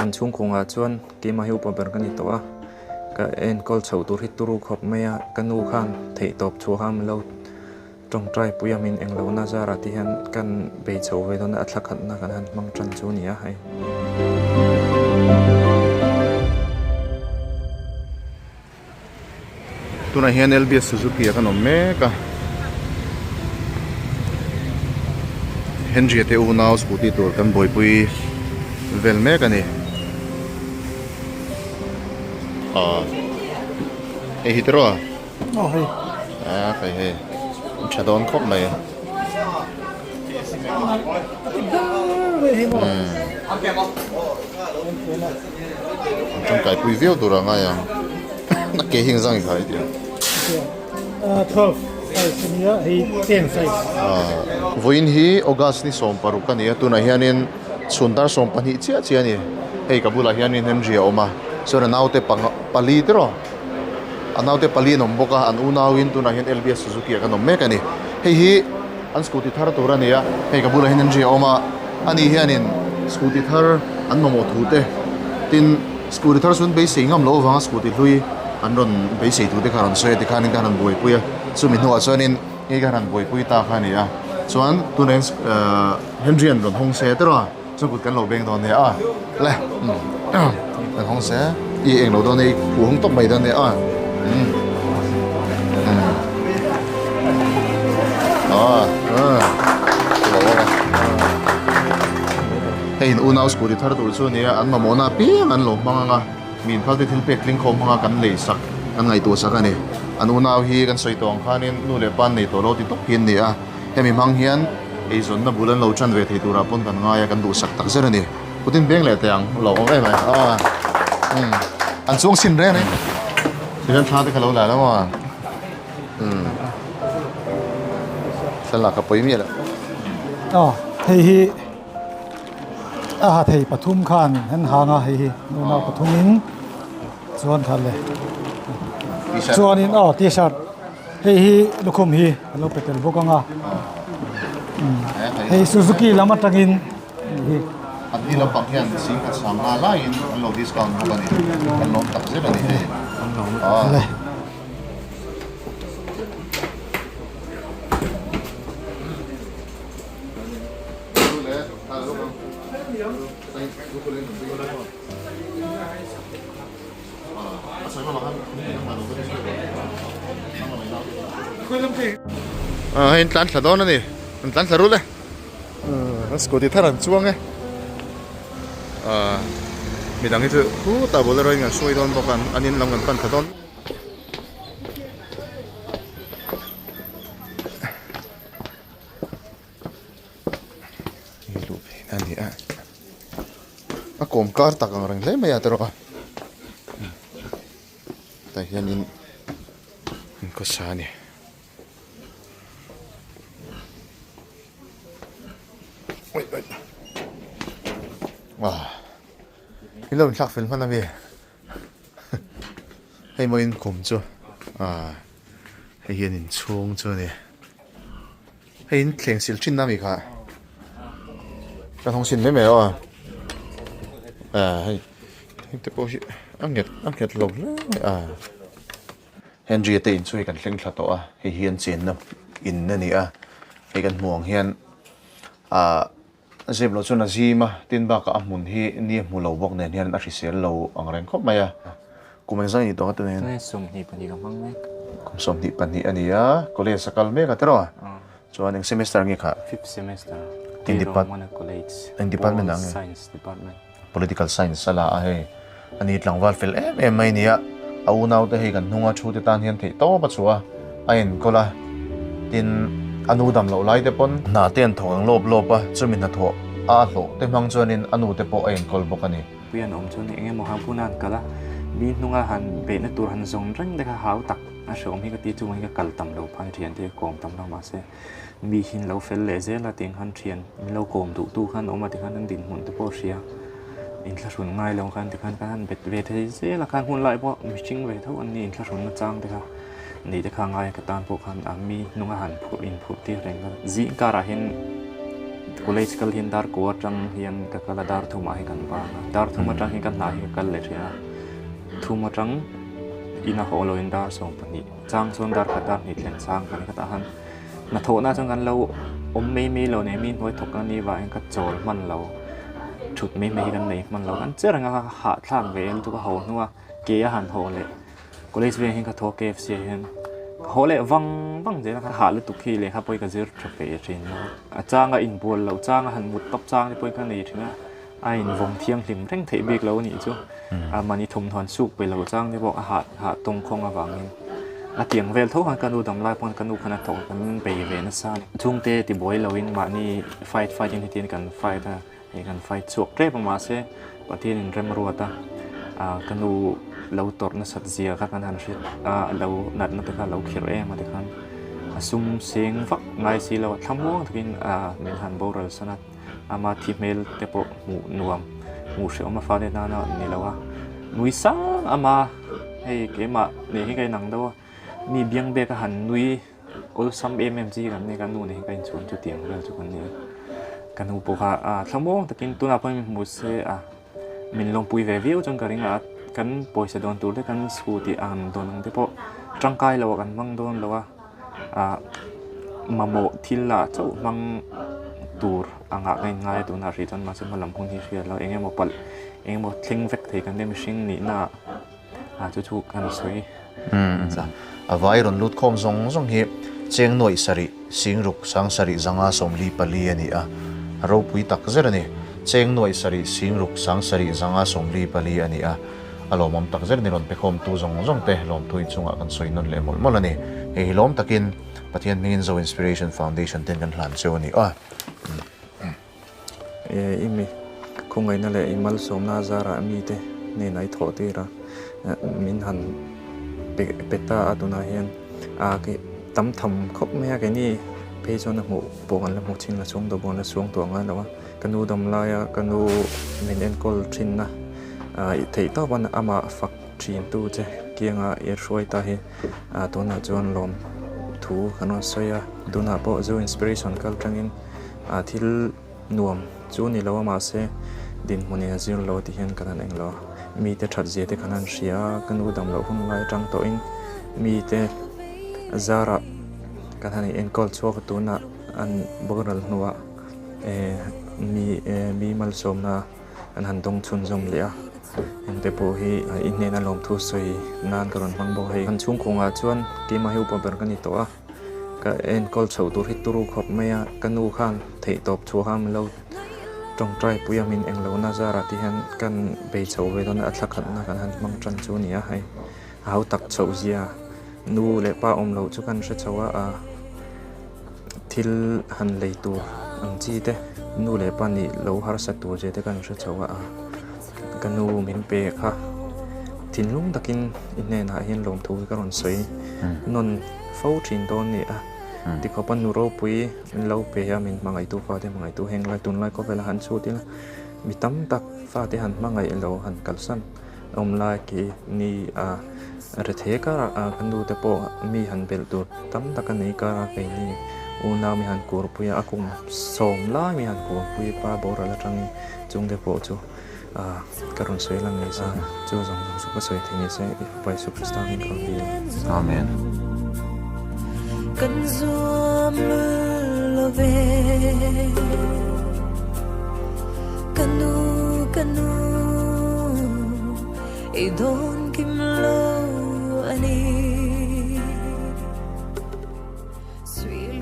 An chung khunga chuan ke ma hiu pa ber kan ni to a ka en kol chho tur hi turu khop maya kanu khan thei top chhuah lo trong trai puya min englo na zara ti han kan be chho ve don athla khat na kan han mang tran chu ni a hai tuna hian LBS Suzuki kan om me ka Henry te unau Scooty tur kan boipui vel me ka ni e hitro hei kai he chadon khop mai tangkai pui veo tur anga yang na ke hing zang khai dia 12 size ni hei 10 size voin hi August ni som paru kan ya tuna hianin sundar som pani chia chia ni hei kabula hianin Henry oma so na naute pali tro anaute pali nom boka an unawin tuna hian LBS Suzuki kan nom me kan ni hei hi an scooty thar tura ni ya hei kabula hian Henry oma ani hianin scooty thar an momo thute tin scooty thar sun be singam lo wanga scooty hlui an ron be sei tu te kharon soe te khanin kan boi puya chumi nuwa chuanin nge kan boi pui ta khani a chuan tunen Henry an ron hong se tro chu kut kan lo beng don ne a le kan hong se i eng lo don nei pu hong top mai don ne a hei unau scooty thar tur chu ne an mamawhna piang an lo hmanga min phal te thilpek ling khom hanga kan leisak kan ngai tu sak ani an unau hi kan soitong khanin nu le pan nei to lo ti tawhin ni a hemi hmang hian ei zon na bulan lo tran ve thei tura pon kan ngaia kan du sak tak zer ani putin beng le tang lo ong mai an chung sin re ni dian tha te khalo la la ma sala ka poi mi la hei hi thei pathum khan han hanga hei hi no pathumin chuan thal le chuan in t-shirt hei hi lukhum hi lo petel bokanga hei Suzuki lama tangin hi adi lo pakhian sing ka sama lain an lo discount bokani kan lo tak se bani he le hin tlan thla don ani tlan thla ru le scooty thar an chuang e midang hi chu hu ta bolero inga soi don bokan anin long an pan thla don lu pe ani a kom kar tak ang rang le mai atero ka ta hianin ko sa ni wait wow hello lak film hana mi hei mo in kum chu hei hian in chung chu ni hei in thleng sil thin na mi kha ka thong sin me me hei te po hi anget lo Henry te in chui kan thleng thla to hei hian chen na in na ni hei kan muang hian zim lo chuna zima tin ba ka amun hi ni mu lo bok nen hian a hrisel lo ang reng khop maya kumeng zai ni to ta nen som ni pani ka mang mek kum som ni pani ania college sakal me ka tero chuan eng semester ngi kha 5th semester in college department ang science department political science sala a he ani tlangwal fel em mai nia au nau te he kan hnungah thu te tan hian thei to pa chuwa a en kola tin anu dam lo lai te pon na ten thong lop a chumin na tho a hlo te hmang chuanin anu te po en kol bokani pian om chun enge mo ha punan kala bi hnungah han be na tur han zong reng de kha hau tak a shom hi ka ti chu hi ka kal tam lo phan thian te kom tam lo ma se mi hin lo fel le ze la ting han thian mi lo kom tu khan oma ti khan an din hun te po ria inthlahrung ngai lo khan ti khan kan bet ve thei ze la khan hun lai po mi ching ve tho an ni inthlahrung na chang te kha ni te kha ngai ka tan po khan ami nunga han phu in phu ti reng zi ka ra hin college kal hin dar ko atang hian ka kala dar thuma hi kan ba dar thuma tang hi kan na hi kal le thia thuma tang ina holo in dar som pani chang son dar ka dar ni tlen sang kan ka ta han na tho na chang kan lo om me lo ne min hoi thok kan ni wa en ka chol man lo thut me kan nei man lo kan cheranga ha thlang ve el tu ka ho nuwa ke ya han ho le college ve hin ka tho ke fc hen ho le wang je na ha lu tu khi le ha poi ka zir thpe thin a changa in bol lo changa han mut top chang ni poi ka nei thina a in vong thiang hlim reng thei bik lo ni chu a mani thum thon suk pe lo chang ni bo a ha tong khong a wangin a tiang vel tho han kanu dam lai pon kanu khana thong kan pe ve na sa chung te ti boy lo in ma ni fight in hitin kan fight a he kan fight chok tre pa ma se patin in rem ruata a kanu lo tor na sat zia ka kan han rit a lo nat na te ka lo khir e ma te kan asum seng vak ngai si lo thammo thin a min han bo ral sanat ama thi mel te po mu nuam mu se oma fa de na na ni lo wa nui sa ama hei ke ma ne hi kai nang do mi biang be ka han nui ol sam emem ji kan ne kan nu ne kai chun chu tiang ra chu kan ne kan hu po kha a thammo takin tu na pa mu se a min long pui ve viu chang ka ringa kan poisa don tur te kan scooty an don ang te po tangkai lo kan mang don lo a mamo thilla chau mang tur anga ngai tu na ri ton ma se malam phung hi ria lo engemo pal engemo thling vek thei kan dem machine ni na a chu kan soi sa a vai ron lut khom zong hi cheng noi sari sing ruk sang sari zanga som li pali ani a ro pui tak zer ani cheng noi sari sing ruk sang sari zanga som li pali ani a alomam tak zer ni ron pe khom tu zong te lom thui chunga kan soi non le mol ani he lom takin pathian mingin zo inspiration foundation ten kan hlan cheu ani a imi khungai na le imal somna zara mi te ne nai tho te ra min han peta aduna hian a ke tam tham khop me ke ni pe chona mu pongan la mu chin la chung do bon la chung to nga lawa kanu dam la ya kanu min en kol thin na I thei to ban ama fak thin tu che kianga e roi ta hi to na chuan lom thu kanon soya duna po zo inspiration kal tangin thil nuam chu ni lawa ma se din moni azir lo ti hian kanan eng lo mi te that je te kanan ria kanu dam lo hum lai tang to in mi te zara kanan en kol chok tu na an boral nuwa mi mal som na an han dong chun zom le a en te po hi in ne na lom thu soi nan karon mang bo hei han chung khonga chuan ti ma heu pa ber kan ni to a ka en kol chho tur hit turu khop meya kanu khan thei top chu ham lo tong trai puya min eng lo na zara ti han kan be chho ve don a thlakhat na kan han mang tran chu ni a hai hau tak chho zia nu le pa om lo chu kan hre chowa a thil han lei tu ang chi te nu le pa ni lo har sa tu je te kan hre chowa a kanu min pe kha thinlung takin inne na hian lom thu ka ron soi non fo thin don ni a ti ko pan nu ro pui lo pe ya min mangai tu fa te mangai tu heng lai tun lai ko vela han chu ti mi tam tak fa te han mangai lo han kalsan om la ki ni a lirthei ka kanu te po mi han bel tu tam tak ani ka pe ni unau mi han kur puya akum som la mi han kur pui pa bor la tang chung te po chu karon soi lang ni sa chu zong su pa soi thing se pai superstar min kon bi amen kan zoom lo ve kanu e don kim lo ani sweet